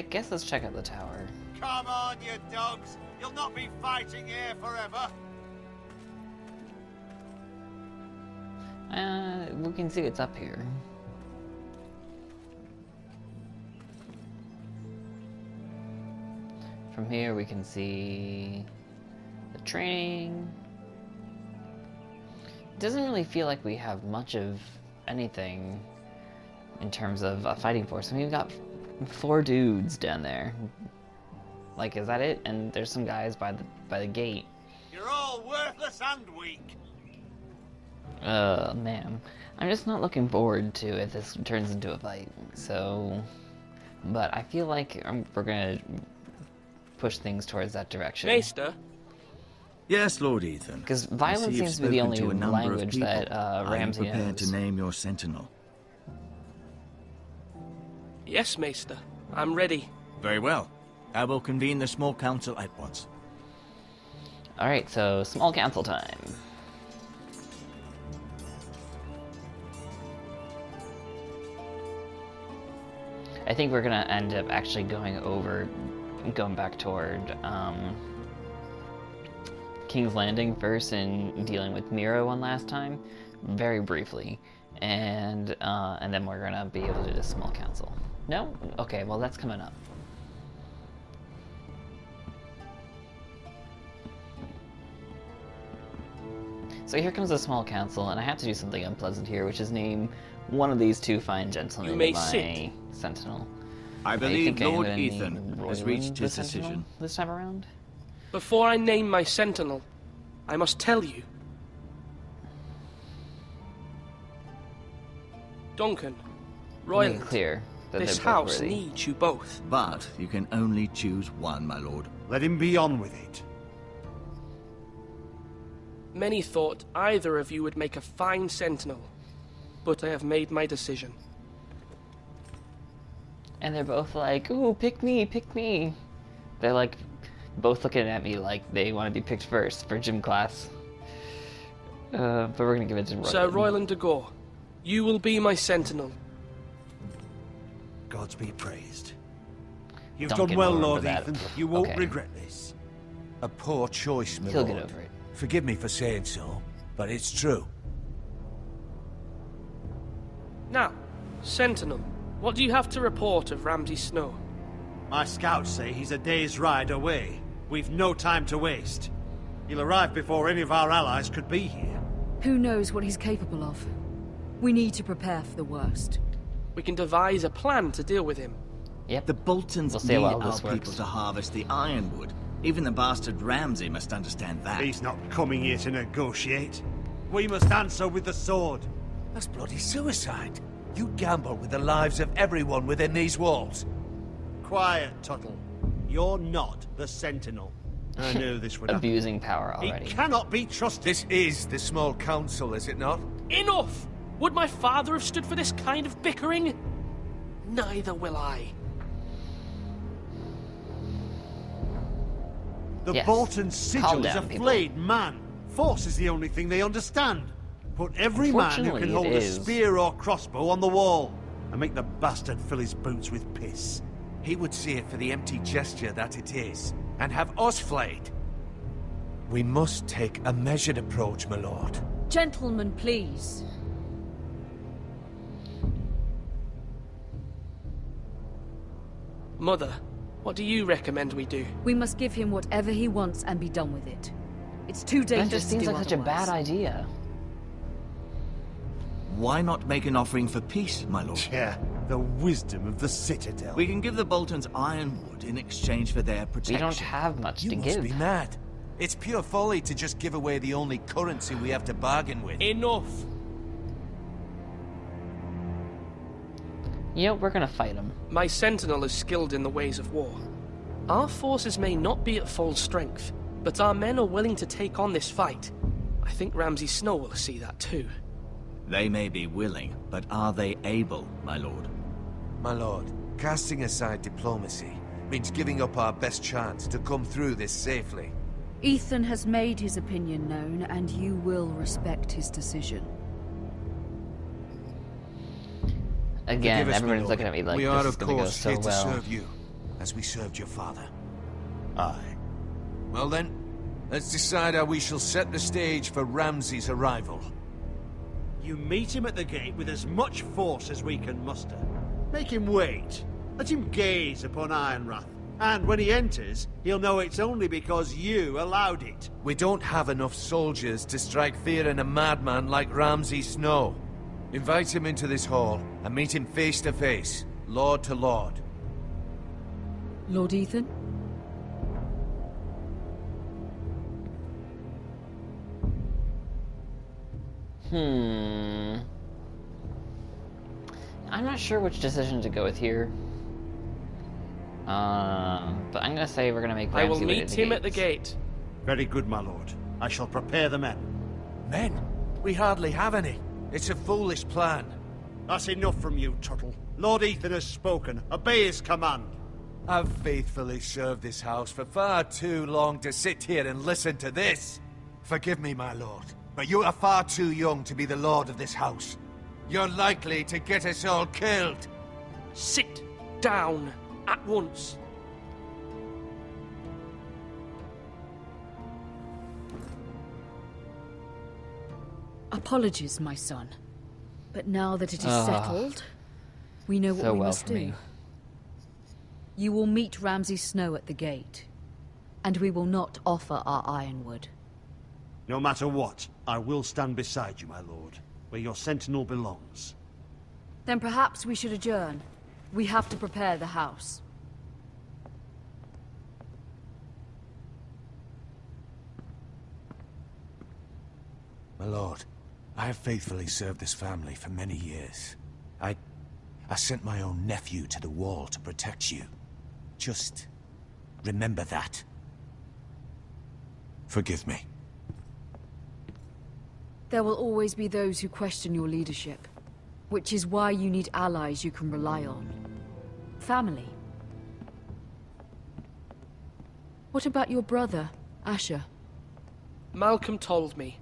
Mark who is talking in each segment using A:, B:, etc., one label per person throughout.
A: guess let's check out the tower.
B: Come on, you dogs. You'll not be fighting here forever.
A: We can see what's up here. From here we can see the training. It doesn't really feel like we have much of anything in terms of a fighting force. I mean, we've got 4 dudes down there. Like, is that it? And there's some guys by the gate.
B: You're all worthless and weak.
A: Man. I'm just not looking forward to if this turns into a fight. So, but I feel like we're gonna push things towards that direction.
C: Maester?
D: Yes, Lord Ethan.
A: Because violence seems to be the only language that Ramsay knows.
D: Are you prepared to name your sentinel?
C: Yes, Maester. I'm ready.
D: Very well. I will convene the small council at once.
A: Alright, so small council time. I think we're gonna end up actually going back toward King's Landing first and dealing with Miro one last time, very briefly, and then we're gonna be able to do the small council. No? Okay, well that's coming up. So here comes the small council, and I have to do something unpleasant here, which is name one of these 2 fine gentlemen my sentinel.
D: I believe Lord Ethan has reached his decision
A: this time around.
C: Before I name my sentinel, I must tell you. Duncan, Royland,
A: clear that
C: this house needs you both.
D: But you can only choose one, my lord.
B: Let him be on with it.
C: Many thought either of you would make a fine sentinel, but I have made my decision.
A: And they're both like, ooh, pick me, pick me. They're like, both looking at me like they want to be picked first for gym class. But we're gonna give it to Royland.
C: Sir Royland de Gore, you will be my sentinel.
B: Gods be praised. You've
A: Don't
B: done well,
A: get
B: Lord
A: over
B: Ethan.
A: that.
B: You won't
A: Okay.
B: regret this. A poor choice, my
A: He'll
B: lord.
A: get over it.
B: Forgive me for saying so, but it's true.
C: Now, sentinel, what do you have to report of Ramsay Snow?
B: My scouts say he's a day's ride away. We've no time to waste. He'll arrive before any of our allies could be here.
E: Who knows what he's capable of? We need to prepare for the worst.
C: We can devise a plan to deal with him.
A: Yep.
D: The Boltons
A: We'll see
D: need
A: how
D: our
A: well this
D: people
A: works.
D: to harvest the ironwood. Even the bastard Ramsay must understand that.
B: He's not coming here to negotiate. We must answer with the sword. That's bloody suicide. You gamble with the lives of everyone within these walls. Quiet, Tuttle. You're not the Sentinel. I knew this would happen.
A: Abusing power already.
B: He cannot be trusted. This is the small council, is it not?
C: Enough! Would my father have stood for this kind of bickering? Neither will I.
B: The
A: Yes.
B: Bolton
A: Calm
B: sigil is a
A: down, people.
B: flayed man. Force is the only thing they understand. Put every man who can
A: Unfortunately,
B: hold
A: it
B: a
A: is.
B: spear or crossbow on the wall, and make the bastard fill his boots with piss. He would see it for the empty gesture that it is, and have us flayed. We must take a measured approach, my lord.
E: Gentlemen, please.
C: Mother, what do you recommend we do?
E: We must give him whatever he wants and be done with it. It's too
A: That
E: dangerous
A: just seems
E: to do
A: like such a bad
E: otherwise.
A: idea.
D: Why not make an offering for peace, my lord?
B: Yeah, the wisdom of the Citadel.
D: We can give the Boltons ironwood in exchange for their
A: We
D: protection.
A: don't have much
B: You
A: to
B: must
A: give.
B: be mad. It's pure folly to just give away the only currency we have to bargain with.
C: Enough!
A: You know, we're gonna fight him.
C: My sentinel is skilled in the ways of war. Our forces may not be at full strength, but our men are willing to take on this fight. I think Ramsay Snow will see that too.
D: They may be willing, but are they able, my lord?
B: My lord, casting aside diplomacy means giving up our best chance to come through this safely.
E: Ethan has made his opinion known, and you will respect his decision.
A: Again,
B: Forgive us, my
A: everybody's
B: lord.
A: looking at me like
B: we
A: this
B: are,
A: is
B: of
A: gonna go
B: course,
A: so
B: here to
A: well.
B: serve you, as we served your father. Aye. Well then, let's decide how we shall set the stage for Ramsay's arrival.
F: You meet him at the gate with as much force as we can muster. Make him wait. Let him gaze upon Ironrath. And when he enters, he'll know it's only because you allowed it.
B: We don't have enough soldiers to strike fear in a madman like Ramsay Snow. Invite him into this hall and meet him face to face, lord to lord.
E: Lord Ethan?
A: I'm not sure which decision to go with here. But I'm gonna say we're gonna make
C: I will
A: Ramsay wait
C: meet him at the gate.
F: Very good, my lord. I shall prepare the men.
B: Men? We hardly have any. It's a foolish plan.
F: That's enough from you, Tuttle. Lord Ethan has spoken. Obey his command.
B: I've faithfully served this house for far too long to sit here and listen to this. Forgive me, my lord, but you are far too young to be the lord of this house. You're likely to get us all killed.
C: Sit down at once.
E: Apologies, my son. But now that it is settled, we know what
A: So
E: we
A: well
E: must
A: for
E: do.
A: me.
E: You will meet Ramsay Snow at the gate, and we will not offer our ironwood.
F: No matter what, I will stand beside you, my lord, where your sentinel belongs.
E: Then perhaps we should adjourn. We have to prepare the house.
B: My lord, I have faithfully served this family for many years. I sent my own nephew to the wall to protect you. Just remember that. Forgive me.
E: There will always be those who question your leadership, which is why you need allies you can rely on. Family. What about your brother, Asher?
C: Malcolm told me.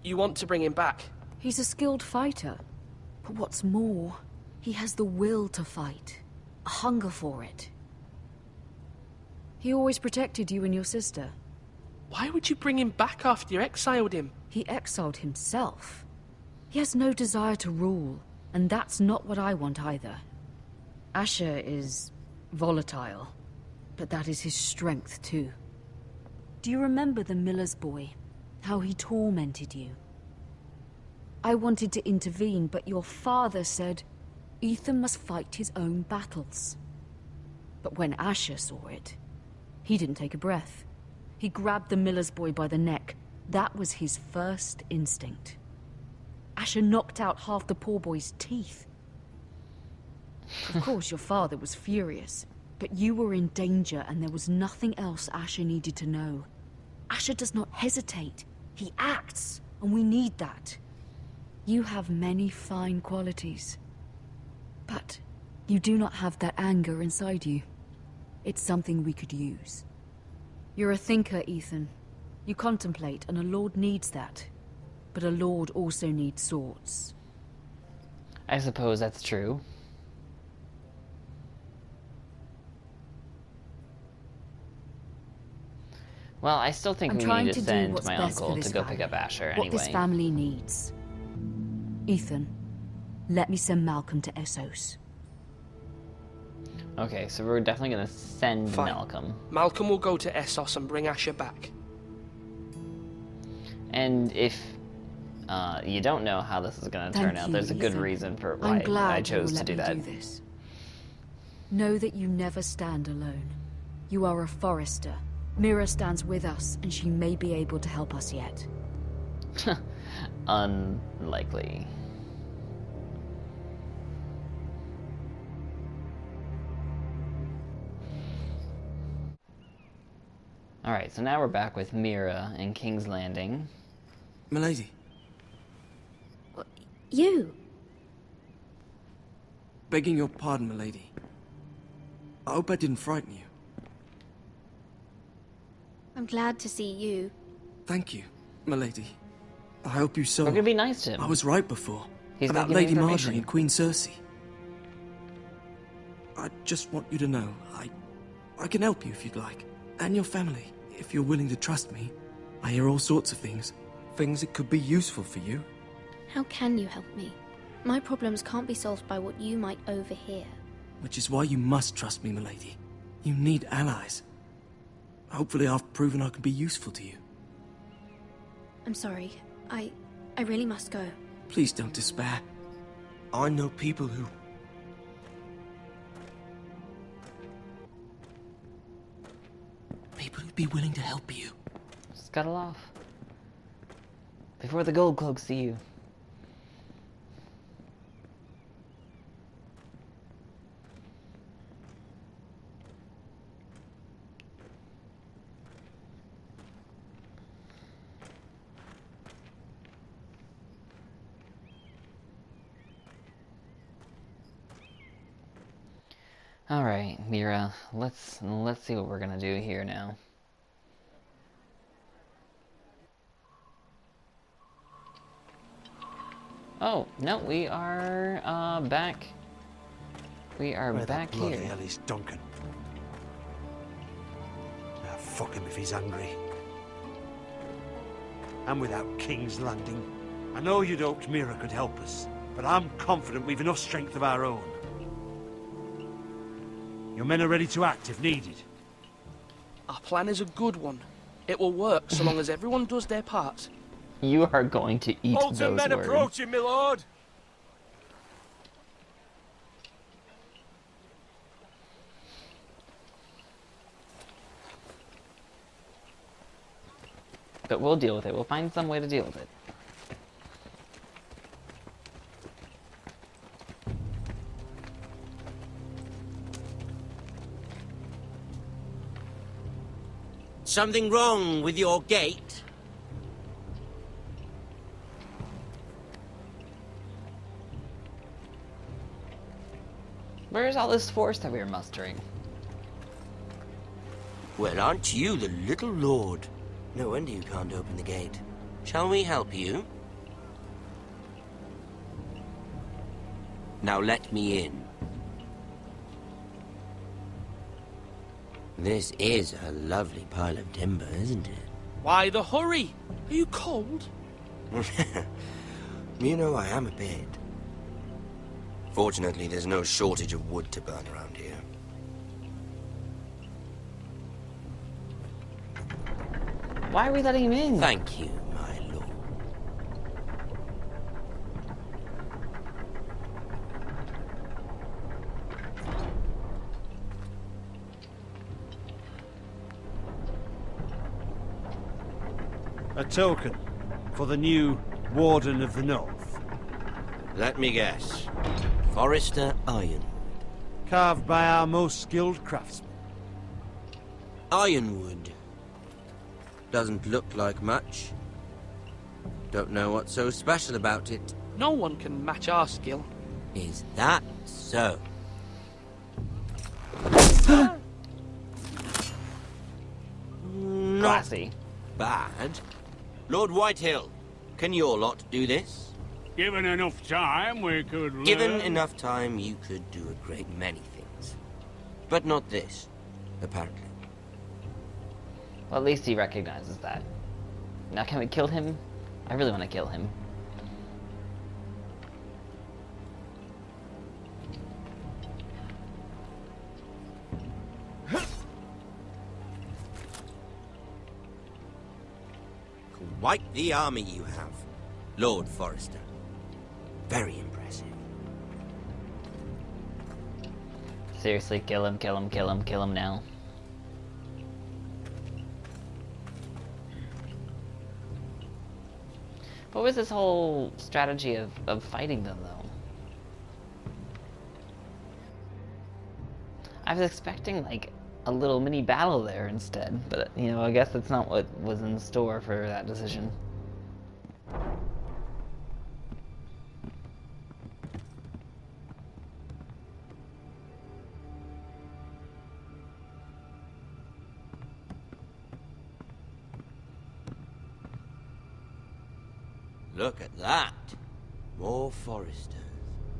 C: You want to bring him back.
E: He's a skilled fighter. But what's more, he has the will to fight. A hunger for it. He always protected you and your sister.
C: Why would you bring him back after you exiled him?
E: He exiled himself. He has no desire to rule, and that's not what I want either. Asher is volatile, but that is his strength too. Do you remember the miller's boy? How he tormented you? I wanted to intervene, but your father said Ethan must fight his own battles. But when Asher saw it, he didn't take a breath. He grabbed the miller's boy by the neck. That was his first instinct. Asher knocked out half the poor boy's teeth. Of course, your father was furious, but you were in danger and there was nothing else Asher needed to know. Asher does not hesitate. He acts, and we need that. You have many fine qualities, but you do not have that anger inside you. It's something we could use. You're a thinker, Ethan. You contemplate, and a lord needs that. But a lord also needs swords.
A: I suppose that's true. Well, I still think
E: I'm
A: we
E: trying
A: need
E: to
A: to
E: do
A: send
E: what's
A: my
E: best for
A: uncle
E: this
A: to go
E: family.
A: pick up Asher
E: What this
A: anyway.
E: family needs. Ethan, let me send Malcolm to Essos.
A: Okay, so we're definitely gonna send
C: Fine.
A: Malcolm.
C: Malcolm will go to Essos and bring Asher back.
A: And if you don't know how this is gonna turn out, there's a good
E: Ethan.
A: reason for
E: I'm
A: why
E: glad
A: I
E: you
A: chose
E: will
A: to do
E: let
A: that.
E: me do this. Know that you never stand alone. You are a forester. Mira stands with us, and she may be able to help us yet.
A: Unlikely. Alright, so now we're back with Mira in King's Landing.
G: Milady,
E: You?
G: begging your pardon, milady. I hope I didn't frighten you.
H: I'm glad to see you.
G: Thank you, milady. I hope you saw.
A: We're gonna be nice to him.
G: I was right before.
A: He's gonna
G: about
A: give
G: Lady
A: information.
G: Marjorie and Queen Cersei. I just want you to know, I can help you if you'd like. And your family, if you're willing to trust me. I hear all sorts of things. Things that could be useful for you.
H: How can you help me? My problems can't be solved by what you might overhear.
G: Which is why you must trust me, milady. You need allies. Hopefully I've proven I can be useful to you.
H: I'm sorry. I really must go.
G: Please don't despair. I know people who... People who'd be willing to help you.
A: Scuttle off. Before the gold cloaks see you. Alright, Mira, let's see what we're gonna do here now. Oh, no, we are back. We are
F: Where
A: back
F: the bloody
A: here.
F: hell is Duncan? Ah, fuck him if he's angry. And without King's Landing. I know you'd hoped Mira could help us, but I'm confident we've enough strength of our own. Your men are ready to act if needed.
C: Our plan is a good one. It will work so long as everyone does their part.
A: You are going to eat those
B: Men
A: words.
B: approaching, my lord!
A: But we'll deal with it. We'll find some way to deal with it.
I: Something wrong with your gate?
A: Where's all this force that we were mustering?
I: Well, aren't you the little lord? No wonder you can't open the gate. Shall we help you? Now let me in. This is a lovely pile of timber, isn't it?
C: Why the hurry? Are you cold?
I: You know, I am a bit. Fortunately, there's no shortage of wood to burn around here.
A: Why are we letting him in?
I: Thank you, my lord.
F: A token for the new Warden of the North.
I: Let me guess. Forrester Ironwood.
F: Carved by our most skilled craftsmen.
I: Ironwood. Doesn't look like much. Don't know what's so special about it.
C: No one can match our skill.
I: Is that so? Not
A: Classy.
I: bad. Lord Whitehill, can your lot do this?
J: Given enough time, we could learn.
I: Given enough time, you could do a great many things. But not this, apparently.
A: Well, at least he recognizes that. Now, can we kill him? I really want to kill him.
I: Quite the army you have, Lord Forrester. Very impressive.
A: Seriously, kill him, kill him, kill him, kill him now. What was this whole strategy of fighting them, though? I was expecting, like, a little mini battle there instead, but, you know, I guess that's not what was in store for that decision.
I: Look at that. More Forresters.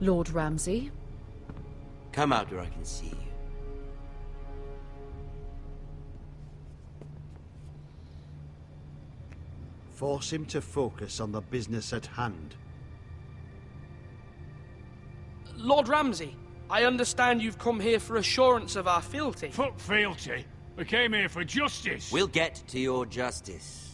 E: Lord Ramsay,
I: Come out where I can see you.
F: Force him to focus on the business at hand.
C: Lord Ramsay, I understand you've come here for assurance of our fealty.
J: Fuck fealty. We came here for justice.
I: We'll get to your justice.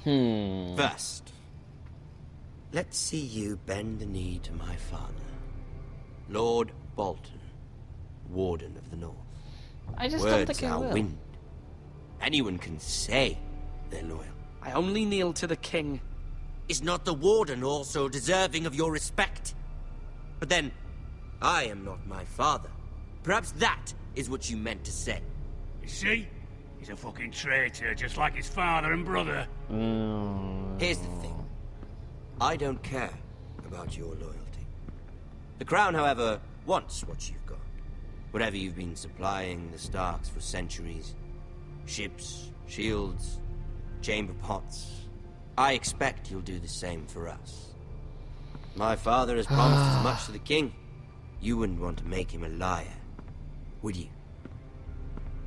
I: First, let's see you bend the knee to my father, Lord Bolton, Warden of the North.
A: I just don't
I: Words
A: think I
I: are
A: will.
I: wind. Anyone can say they're loyal.
C: I only kneel to the king.
I: Is not the Warden also deserving of your respect? But then, I am not my father. Perhaps that is what you meant to say.
J: You see? He's a fucking traitor, just like his father and brother.
I: Here's the thing. I don't care about your loyalty. The Crown, however, wants what you've got. Whatever you've been supplying the Starks for centuries. Ships, shields, chamber pots. I expect you'll do the same for us. My father has promised as much to the king. You wouldn't want to make him a liar, would you?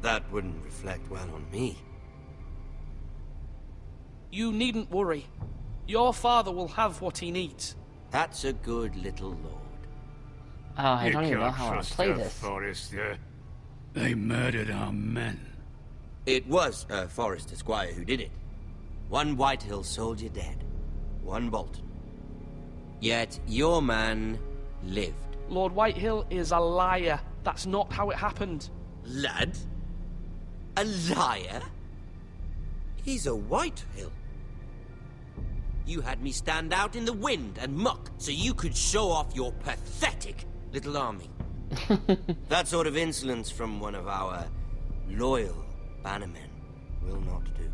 I: That wouldn't reflect well on me.
C: You needn't worry. Your father will have what he needs.
I: That's a good little lord.
A: Oh, I
J: You
A: don't even know
J: can't
A: how to
J: trust
A: play
J: her,
A: this.
J: Forrester. They murdered our men.
I: It was a Forrester squire who did it. One Whitehill soldier dead. One Bolton. Yet your man lived.
C: Lord Whitehill is a liar. That's not how it happened.
I: Lad? A liar? He's a Whitehill. You had me stand out in the wind and muck so you could show off your pathetic little army. That sort of insolence from one of our loyal bannermen will not do.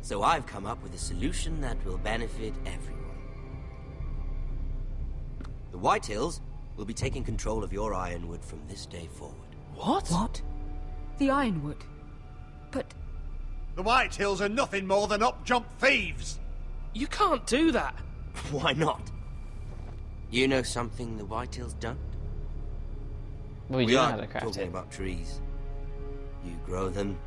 I: So I've come up with a solution that will benefit everyone. The Whitehills will be taking control of your Ironwood from this day forward.
C: What?
E: What? The Ironwood? But...
F: The Whitehills are nothing more than up-jump thieves!
C: You can't do that.
I: Why not? You know something the Whitehills don't?
A: We do know how to craft
I: talking
A: it.
I: about trees. You grow them,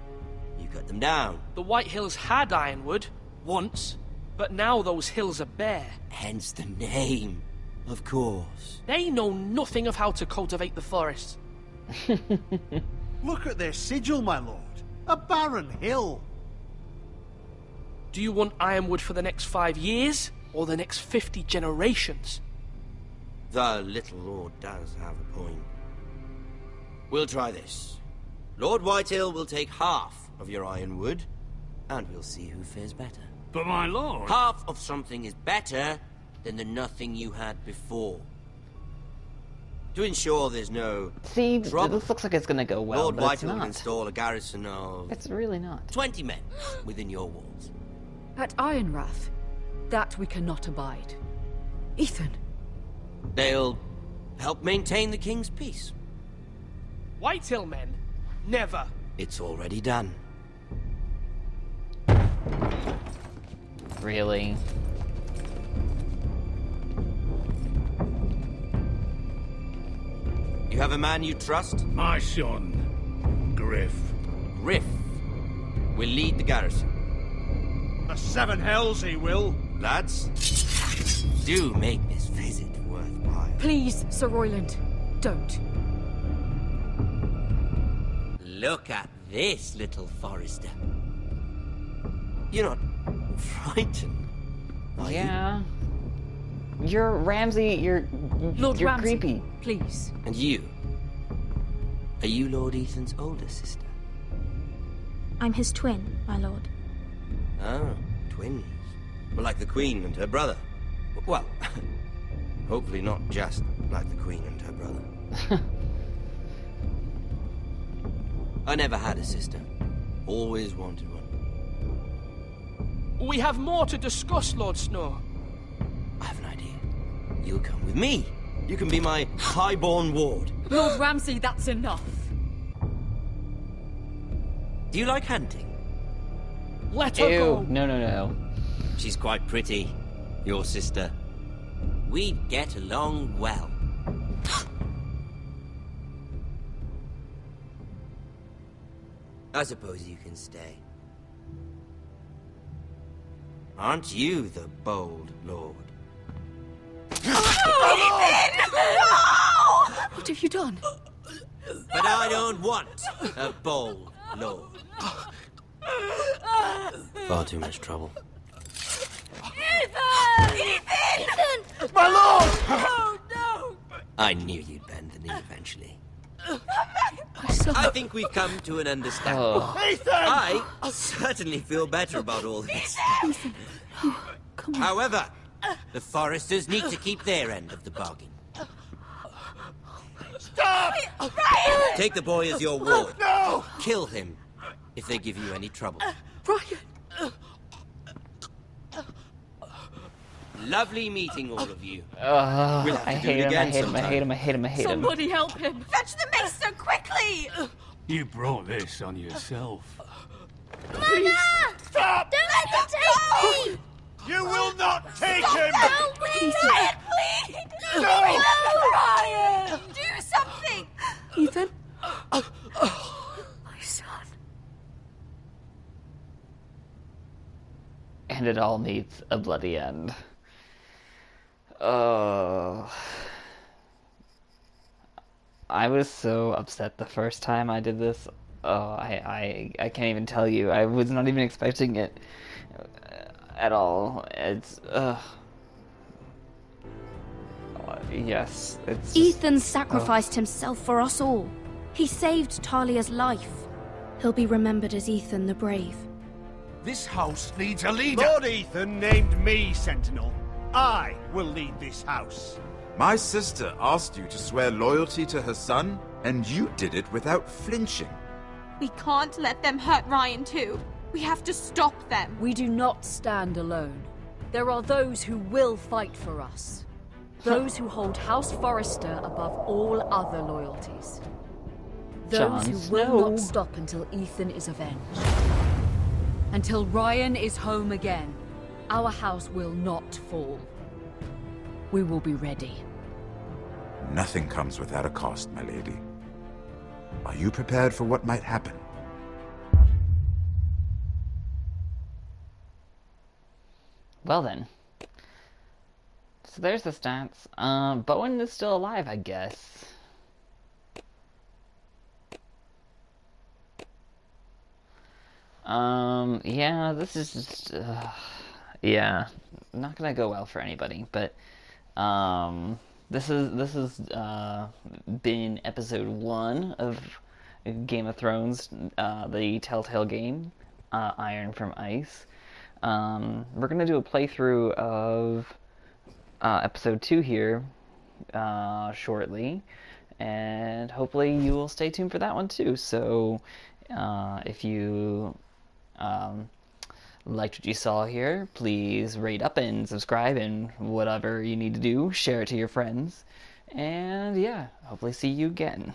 I: you cut them down.
C: The Whitehills had Ironwood, once, but now those hills are bare.
I: Hence the name, of course.
C: They know nothing of how to cultivate the forest.
F: Look at their sigil, my lord. A barren hill.
C: Do you want Ironwood for the next 5 years, or the next 50 generations?
I: The little lord does have a point. We'll try this. Lord Whitehill will take half of your Ironwood, and we'll see who fares better.
J: But my lord...
I: Half of something is better than the nothing you had before. To ensure there's no
A: See,
I: trouble,
A: this looks like it's gonna go well,
I: Lord
A: but it's
I: Whitehill will
A: not.
I: install a garrison of
A: It's really not.
I: 20 men within your walls.
E: at Ironrath, that we cannot abide. Ethan.
I: They'll help maintain the king's peace.
C: Whitehill men? Never.
I: It's already done.
A: Really?
I: You have a man you trust?
J: My son, Griff.
I: Griff will lead the garrison.
F: The Seven Hells he will.
I: Lads, do make this visit worthwhile.
E: Please, Sir Royland, don't.
I: Look at this, little Forrester. You're not frightened, are you?
A: Yeah. You're Ramsay, you're
E: Lord Ramsay,
A: creepy.
E: please.
I: And you? Are you Lord Ethan's older sister?
H: I'm his twin, my lord.
I: Oh, twins. Well, like the Queen and her brother. Well, hopefully not just like the Queen and her brother. I never had a sister. Always wanted one.
C: We have more to discuss, Lord Snow.
I: I have an idea. You'll come with me. You can be my highborn ward.
E: Lord Ramsay, that's enough.
I: Do you like hunting?
C: Let her
A: Ew,
C: go.
A: no.
I: She's quite pretty, your sister. We'd get along well. I suppose you can stay. Aren't you the bold lord?
E: What have you done?
I: But I don't want a bold lord. Far too much trouble.
H: Ethan!
B: My lord!
H: Oh, no!
I: I knew you'd bend the knee eventually.
E: My son.
I: I think we've come to an understanding.
A: Oh.
B: Ethan!
I: I certainly feel better about all this.
E: Come on.
I: However, the foresters need to keep their end of the bargain.
B: Stop!
H: Ryan!
I: Take the boy as your ward.
B: No!
I: Kill him if they give you any trouble.
E: Ryan!
I: Lovely meeting all of you.
A: I
I: to do
A: hate
I: it
A: him, I
I: again
A: hate him, I hate him, I hate him, I hate him.
E: Somebody help him!
H: Fetch the mace so quickly!
J: You brought this on yourself.
H: Mama!
B: Stop!
H: Don't let him take me!
B: You will not take him!
H: Help me! Ryan, please!
B: No!
H: Ryan! Do something!
E: Ethan? My son.
A: And it all meets a bloody end. Oh. I was so upset the first time I did this. Oh, I can't even tell you. I was not even expecting it at all. It's, yes, it's just-
H: Ethan sacrificed himself for us all. He saved Talia's life. He'll be remembered as Ethan the Brave.
B: This house needs a leader!
F: Lord Ethan named me Sentinel. I will lead this house.
K: My sister asked you to swear loyalty to her son, and you did it without flinching.
L: We can't let them hurt Ryan too. We have to stop them.
E: We do not stand alone. There are those who will fight for us. Those who hold House Forrester above all other loyalties. Those
A: Jon
E: who
A: Snow.
E: will not stop until Ethan is avenged. Until Ryan is home again, our house will not fall. We will be ready.
K: Nothing comes without a cost, my lady. Are you prepared for what might happen?
A: Well then. So there's the stats. Bowen is still alive, I guess. Yeah, this is just, yeah, not gonna go well for anybody, but, this is been episode 1 of Game of Thrones, the Telltale game, Iron from Ice. We're gonna do a playthrough of, episode 2 here, shortly, and hopefully you will stay tuned for that one too, so, if you liked what you saw here, please rate up and subscribe and whatever you need to do, share it to your friends, and yeah, hopefully see you again.